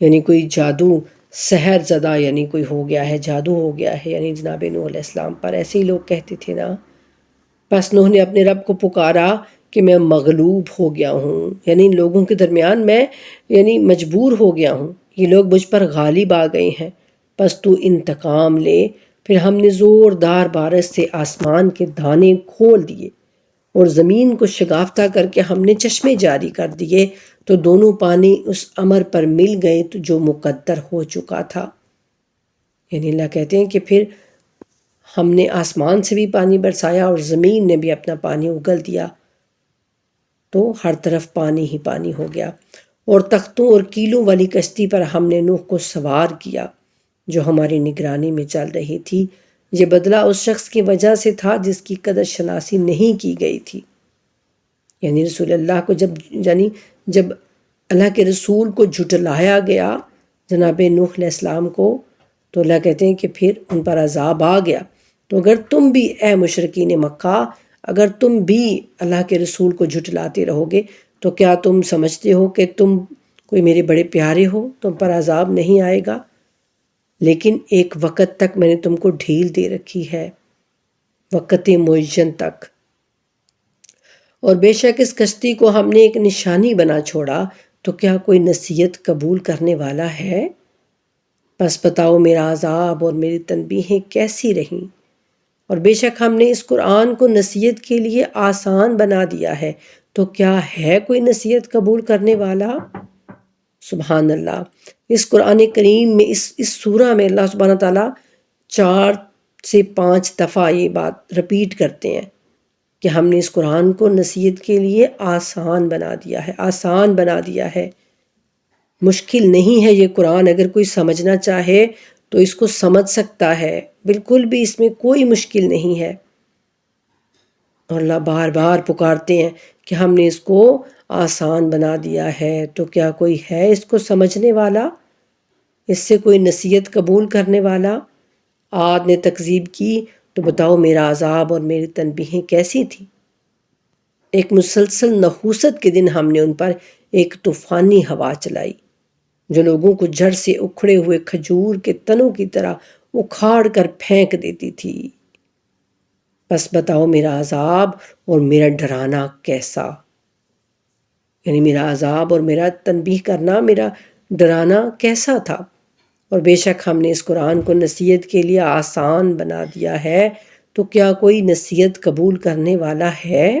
یعنی کوئی جادو سحر زدہ یعنی کوئی ہو گیا ہے، جادو ہو گیا ہے، یعنی جناب نوح علیہ السلام پر ایسے ہی لوگ کہتے تھے نا۔ پس نوح نے اپنے رب کو پکارا کہ میں مغلوب ہو گیا ہوں، یعنی ان لوگوں کے درمیان میں مجبور ہو گیا ہوں، یہ لوگ مجھ پر غالب آ گئے ہیں، پس تو انتقام لے۔ پھر ہم نے زوردار بارش سے آسمان کے دانے کھول دیے اور زمین کو شگافتہ کر کے ہم نے چشمے جاری کر دیے، تو دونوں پانی اس امر پر مل گئے تو جو مقدر ہو چکا تھا۔ یعنی اللہ کہتے ہیں کہ پھر ہم نے آسمان سے بھی پانی برسایا اور زمین نے بھی اپنا پانی اگل دیا، تو ہر طرف پانی ہی پانی ہو گیا۔ اور تختوں اور کیلوں والی کشتی پر ہم نے نوح کو سوار کیا جو ہماری نگرانی میں چل رہی تھی۔ یہ بدلہ اس شخص کی وجہ سے تھا جس کی قدر شناسی نہیں کی گئی تھی۔ یعنی رسول اللہ کو جب اللہ کے رسول کو جھٹلایا گیا، جناب نوح علیہ السلام کو، تو اللہ کہتے ہیں کہ پھر ان پر عذاب آ گیا۔ تو اگر تم بھی اے مشرکین مکہ، اگر تم بھی اللہ کے رسول کو جھٹلاتے رہو گے تو کیا تم سمجھتے ہو کہ تم کوئی میرے بڑے پیارے ہو، تم پر عذاب نہیں آئے گا؟ لیکن ایک وقت تک میں نے تم کو ڈھیل دے رکھی ہے، وقت معین تک۔ اور بے شک اس کشتی کو ہم نے ایک نشانی بنا چھوڑا، تو کیا کوئی نصیحت قبول کرنے والا ہے؟ پس بتاؤ میرا عذاب اور میری تنبیہیں کیسی رہیں۔ اور بے شک ہم نے اس قرآن کو نصیحت کے لیے آسان بنا دیا ہے، تو کیا ہے کوئی نصیحت قبول کرنے والا؟ سبحان اللہ۔ اس قرآن کریم میں اس سورہ میں اللہ سبحانہ تعالیٰ 4 سے 5 دفعہ یہ بات رپیٹ کرتے ہیں کہ ہم نے اس قرآن کو نصیحت کے لیے آسان بنا دیا ہے، آسان بنا دیا ہے۔ مشکل نہیں ہے یہ قرآن، اگر کوئی سمجھنا چاہے تو اس کو سمجھ سکتا ہے، بالکل بھی اس میں کوئی مشکل نہیں ہے۔ اور اللہ بار بار پکارتے ہیں کہ ہم نے اس کو آسان بنا دیا ہے، تو کیا کوئی ہے اس کو سمجھنے والا، اس سے کوئی نصیحت قبول کرنے والا؟ عاد نے تکذیب کی تو بتاؤ میرا عذاب اور میری تنبیہیں کیسی تھی۔ ایک مسلسل نحوست کے دن ہم نے ان پر ایک طوفانی ہوا چلائی جو لوگوں کو جڑ سے اکھڑے ہوئے کھجور کے تنوں کی طرح اکھاڑ کر پھینک دیتی تھی۔ پس بتاؤ میرا عذاب اور میرا ڈرانا کیسا، یعنی میرا عذاب اور میرا تنبیہ کرنا، میرا ڈرانا کیسا تھا۔ اور بے شک ہم نے اس قرآن کو نصیحت کے لیے آسان بنا دیا ہے، تو کیا کوئی نصیحت قبول کرنے والا ہے؟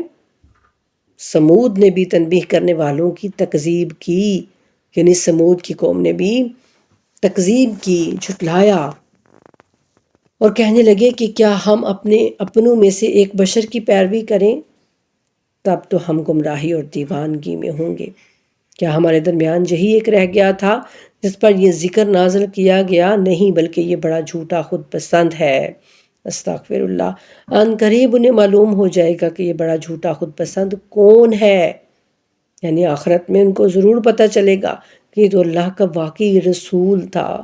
سمود نے بھی تنبیہ کرنے والوں کی تکذیب کی، یعنی سمود کی قوم نے بھی تکذیب کی، جھٹلایا اور کہنے لگے کہ کیا ہم اپنوں میں سے ایک بشر کی پیروی کریں، تب تو ہم گمراہی اور دیوانگی میں ہوں گے۔ کیا ہمارے درمیان یہی ایک رہ گیا تھا جس پر یہ ذکر نازل کیا گیا؟ نہیں، بلکہ یہ بڑا جھوٹا خود پسند ہے۔ استغفر اللہ۔ ان قریب انہیں معلوم ہو جائے گا کہ یہ بڑا جھوٹا خود پسند کون ہے، یعنی آخرت میں ان کو ضرور پتہ چلے گا کہ یہ تو اللہ کا واقعی رسول تھا۔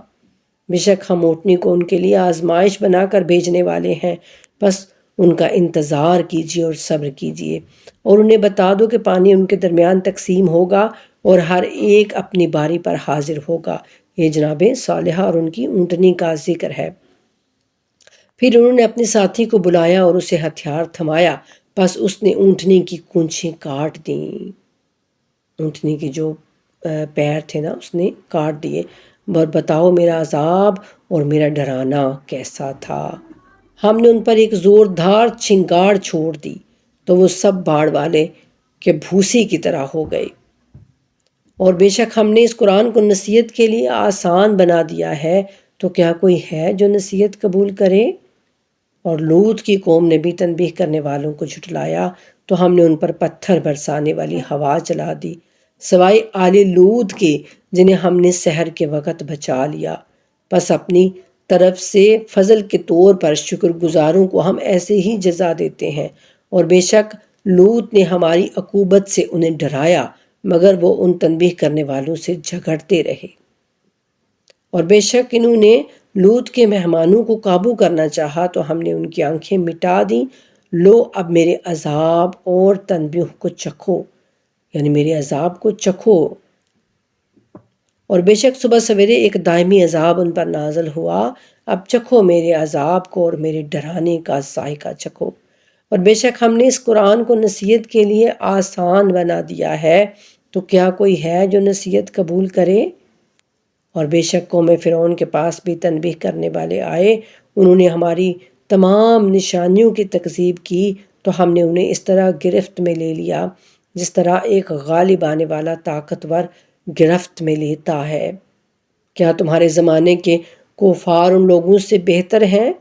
بے شک ہم اوٹنی کو ان کے لیے آزمائش بنا کر بھیجنے والے ہیں، بس ان کا انتظار کیجیے اور صبر کیجیے، اور انہیں بتا دو کہ پانی ان کے درمیان تقسیم ہوگا، اور ہر ایک اپنی باری پر حاضر ہوگا۔ یہ جناب صالحہ اور ان کی اونٹنی کا ذکر ہے۔ پھر انہوں نے اپنے ساتھی کو بلایا اور اسے ہتھیار تھمایا، پس اس نے اونٹنی کی کونچھیں کاٹ دیں۔ اونٹنی کے جو پیر تھے نا اس نے کاٹ دیے۔ اور بتاؤ میرا عذاب اور میرا ڈرانا کیسا تھا۔ ہم نے ان پر ایک زوردار چنگاڑ چھوڑ دی تو وہ سب باڑ والے کے بھوسی کی طرح ہو گئے۔ اور بے شک ہم نے اس قرآن کو نصیحت کے لیے آسان بنا دیا ہے، تو کیا کوئی ہے جو نصیحت قبول کرے؟ اور لوط کی قوم نے بھی تنبیہ کرنے والوں کو جھٹلایا تو ہم نے ان پر پتھر برسانے والی ہوا چلا دی، سوائے آل لوط کے جنہیں ہم نے سحر کے وقت بچا لیا۔ پس اپنی طرف سے فضل کے طور پر شکر گزاروں کو ہم ایسے ہی جزا دیتے ہیں۔ اور بے شک لوط نے ہماری عقوبت سے انہیں ڈرایا، مگر وہ ان تنبیہ کرنے والوں سے جھگڑتے رہے۔ اور بے شک انہوں نے لوط کے مہمانوں کو قابو کرنا چاہا تو ہم نے ان کی آنکھیں مٹا دیں۔ لو اب میرے عذاب اور تنبیہ کو چکھو، یعنی میرے عذاب کو چکھو۔ اور بے شک صبح سویرے ایک دائمی عذاب ان پر نازل ہوا، اب چکھو میرے عذاب کو اور میرے ڈرانے کا ذائقہ چکھو۔ اور بے شک ہم نے اس قرآن کو نصیحت کے لیے آسان بنا دیا ہے، تو کیا کوئی ہے جو نصیحت قبول کرے؟ اور بے شک قوم فرعون کے پاس بھی تنبیہ کرنے والے آئے، انہوں نے ہماری تمام نشانیوں کی تکذیب کی تو ہم نے انہیں اس طرح گرفت میں لے لیا جس طرح ایک غالب آنے والا طاقتور گرفت میں لیتا ہے۔ کیا تمہارے زمانے کے کفار ان لوگوں سے بہتر ہیں،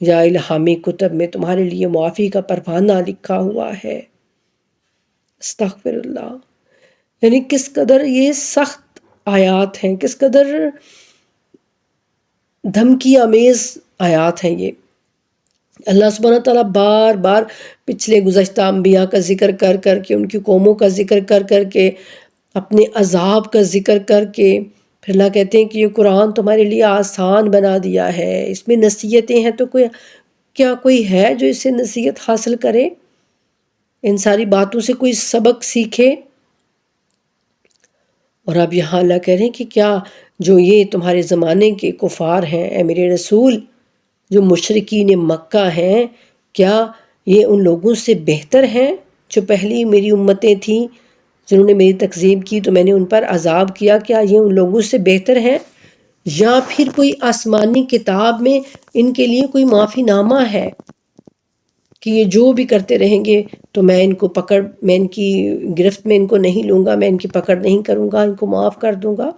یا الہامی کتب میں تمہارے لیے معافی کا پروانہ لکھا ہوا ہے؟ استغفر اللہ۔ یعنی کس قدر یہ سخت آیات ہیں، کس قدر دھمکی آمیز آیات ہیں یہ۔ اللہ سبحانہ تعالیٰ بار بار پچھلے گزشتہ انبیاء کا ذکر کر کر کے، ان کی قوموں کا ذکر کر کر کے، اپنے عذاب کا ذکر کر کے، پھر اللہ کہتے ہیں کہ یہ قرآن تمہارے لیے آسان بنا دیا ہے، اس میں نصیحتیں ہیں، تو کیا کوئی ہے جو اس سے نصیحت حاصل کرے، ان ساری باتوں سے کوئی سبق سیکھے؟ اور اب یہاں اللہ کہہ رہے ہیں کہ کیا جو یہ تمہارے زمانے کے کفار ہیں، اے میرے رسول، جو مشرکین مکہ ہیں، کیا یہ ان لوگوں سے بہتر ہیں جو پہلی میری امتیں تھیں جنہوں نے میری تکذیب کی تو میں نے ان پر عذاب کیا؟ کیا یہ ان لوگوں سے بہتر ہیں؟ یا پھر کوئی آسمانی کتاب میں ان کے لیے کوئی معافی نامہ ہے کہ یہ جو بھی کرتے رہیں گے تو میں ان کی گرفت میں ان کو نہیں لوں گا، میں ان کی پکڑ نہیں کروں گا، ان کو معاف کر دوں گا؟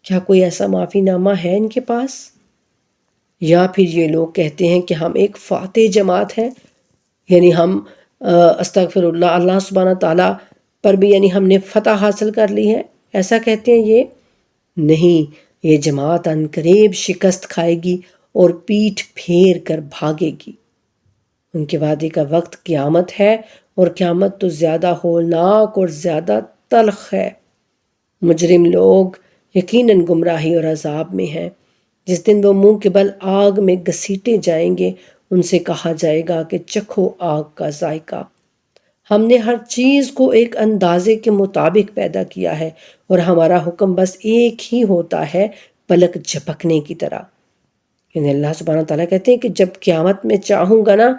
کیا کوئی ایسا معافی نامہ ہے ان کے پاس؟ یا پھر یہ لوگ کہتے ہیں کہ ہم ایک فاتح جماعت ہیں، یعنی ہم استغفر اللہ، اللہ سبحانہ تعالیٰ پر بھی یعنی ہم نے فتح حاصل کر لی ہے، ایسا کہتے ہیں یہ؟ نہیں، یہ جماعت عنقریب شکست کھائے گی اور پیٹھ پھیر کر بھاگے گی۔ ان کے وعدے کا وقت قیامت ہے، اور قیامت تو زیادہ ہولناک اور زیادہ تلخ ہے۔ مجرم لوگ یقیناً گمراہی اور عذاب میں ہیں۔ جس دن وہ منہ کے بل آگ میں گھسیٹے جائیں گے، ان سے کہا جائے گا کہ چکھو آگ کا ذائقہ۔ ہم نے ہر چیز کو ایک اندازے کے مطابق پیدا کیا ہے، اور ہمارا حکم بس ایک ہی ہوتا ہے، پلک جھپکنے کی طرح۔ یعنی اللہ سبحانہ تعالیٰ کہتے ہیں کہ جب قیامت میں چاہوں گا نا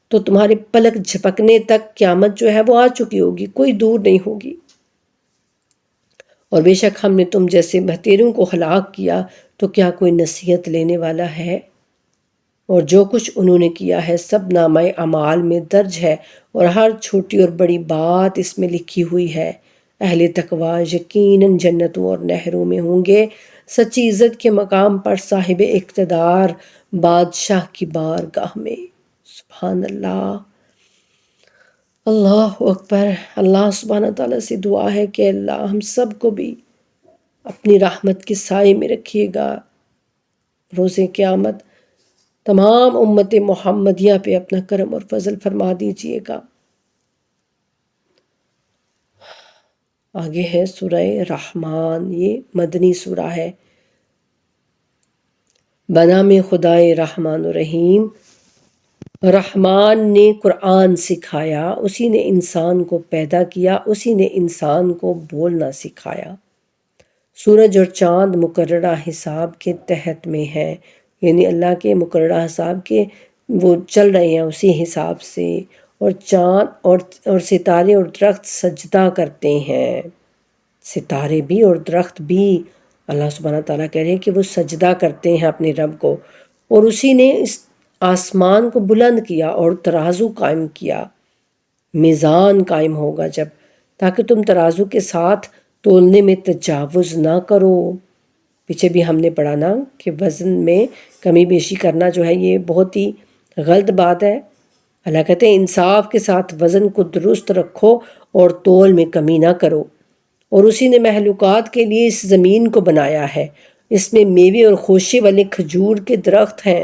تو تمہارے پلک جھپکنے تک قیامت جو ہے وہ آ چکی ہوگی، کوئی دور نہیں ہوگی۔ اور بے شک ہم نے تم جیسے بہتیروں کو ہلاک کیا، تو کیا کوئی نصیحت لینے والا ہے؟ اور جو کچھ انہوں نے کیا ہے سب نامہ اعمال میں درج ہے، اور ہر چھوٹی اور بڑی بات اس میں لکھی ہوئی ہے۔ اہل تقوی یقیناً جنتوں اور نہروں میں ہوں گے، سچی عزت کے مقام پر صاحب اقتدار بادشاہ کی بارگاہ میں۔ سبحان اللہ، اللہ اکبر۔ اللہ سبحانہ تعالیٰ سے دعا ہے کہ اللہ ہم سب کو بھی اپنی رحمت کے سائے میں رکھیے گا، روز قیامت تمام امت محمدیہ پہ اپنا کرم اور فضل فرما دیجیے گا۔ آگے ہے سورہ رحمان، یہ مدنی سورہ ہے۔ بنام خدائے رحمان و رحیم۔ رحمان نے قرآن سکھایا، اسی نے انسان کو پیدا کیا، اسی نے انسان کو بولنا سکھایا۔ سورج اور چاند مقررہ حساب کے تحت میں ہے، یعنی اللہ کے مقررہ حساب کے وہ چل رہے ہیں اسی حساب سے، اور چاند اور ستارے اور درخت سجدہ کرتے ہیں، ستارے بھی اور درخت بھی اللہ سبحانہ تعالیٰ کہہ رہے ہیں کہ وہ سجدہ کرتے ہیں اپنے رب کو، اور اسی نے اس آسمان کو بلند کیا اور ترازو قائم کیا، میزان قائم ہوگا جب، تاکہ تم ترازو کے ساتھ تولنے میں تجاوز نہ کرو۔ پیچھے بھی ہم نے پڑھا نا کہ وزن میں کمی بیشی کرنا جو ہے یہ بہت ہی غلط بات ہے۔ اللہ کہتے ہیں انصاف کے ساتھ وزن کو درست رکھو اور تول میں کمی نہ کرو۔ اور اسی نے مخلوقات کے لیے اس زمین کو بنایا ہے، اس میں میوے اور خوشے والے کھجور کے درخت ہیں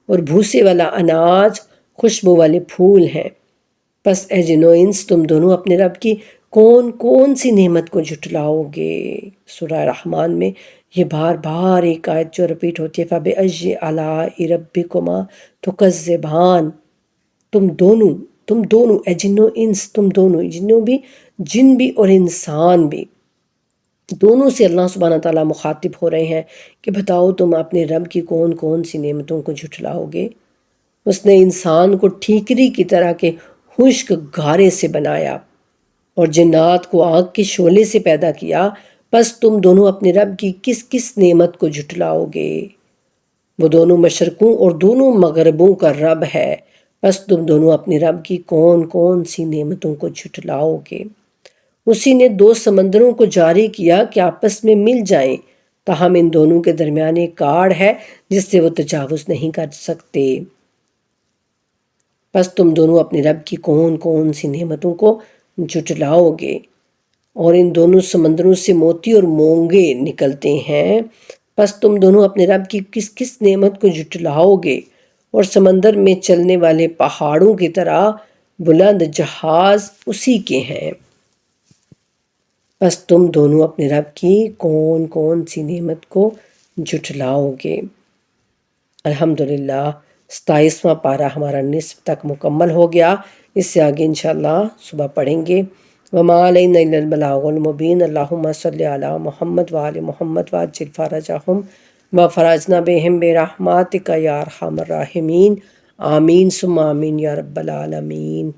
اور بھوسے والا اناج، خوشبو والے پھول ہیں۔ پس اے جن و انس تم دونوں اپنے رب کی کون کون سی نعمت کو جھٹلاؤ گے؟ سورہ رحمان میں یہ بار بار ایک آیت جو رپیٹ ہوتی ہے، فَبِأَيِّ آلَاءِ رَبِّكُمَا تُكَذِّبَانِ، تم دونوں اے جن و انس، تم دونوں جن بھی اور انسان بھی، دونوں سے اللہ سبحانہ تعالیٰ مخاطب ہو رہے ہیں کہ بتاؤ تم اپنے رب کی کون کون سی نعمتوں کو جھٹلاؤ گے۔ اس نے انسان کو ٹھیکری کی طرح کے خشک گارے سے بنایا اور جنات کو آگ کے شعلے سے پیدا کیا، پس تم دونوں اپنے رب کی کس کس نعمت کو جھٹلاؤ گے؟ وہ دونوں مشرقوں اور دونوں مغربوں کا رب ہے، پس تم دونوں اپنے رب کی کون کون سی نعمتوں کو جھٹلاؤ گے؟ اسی نے دو سمندروں کو جاری کیا کہ آپس میں مل جائیں، تاہم ان دونوں کے درمیان ایک کاڑ ہے جس سے وہ تجاوز نہیں کر سکتے۔ پس تم دونوں اپنے رب کی کون کون سی نعمتوں کو جھٹلاؤ گے؟ اور ان دونوں سمندروں سے موتی اور مونگے نکلتے ہیں، پس تم دونوں اپنے رب کی کس کس نعمت کو جھٹلاؤ گے؟ اور سمندر میں چلنے والے پہاڑوں کی طرح بلند جہاز اسی کے ہیں، پس تم دونوں اپنے رب کی کون کون سی نعمت کو جھٹلاؤ گے؟ الحمدللہ 27واں پارہ ہمارا نصف تک مکمل ہو گیا، اس سے آگے انشاءاللہ صبح پڑھیں گے۔ وما علینا الا البلاغ المبین، اللہم صلی علی محمد وآل محمد وعجل فرجہم وفرجنا بہم برحمتک یا ارحم الراحمین، آمین ثم آمین یا رب العالمین۔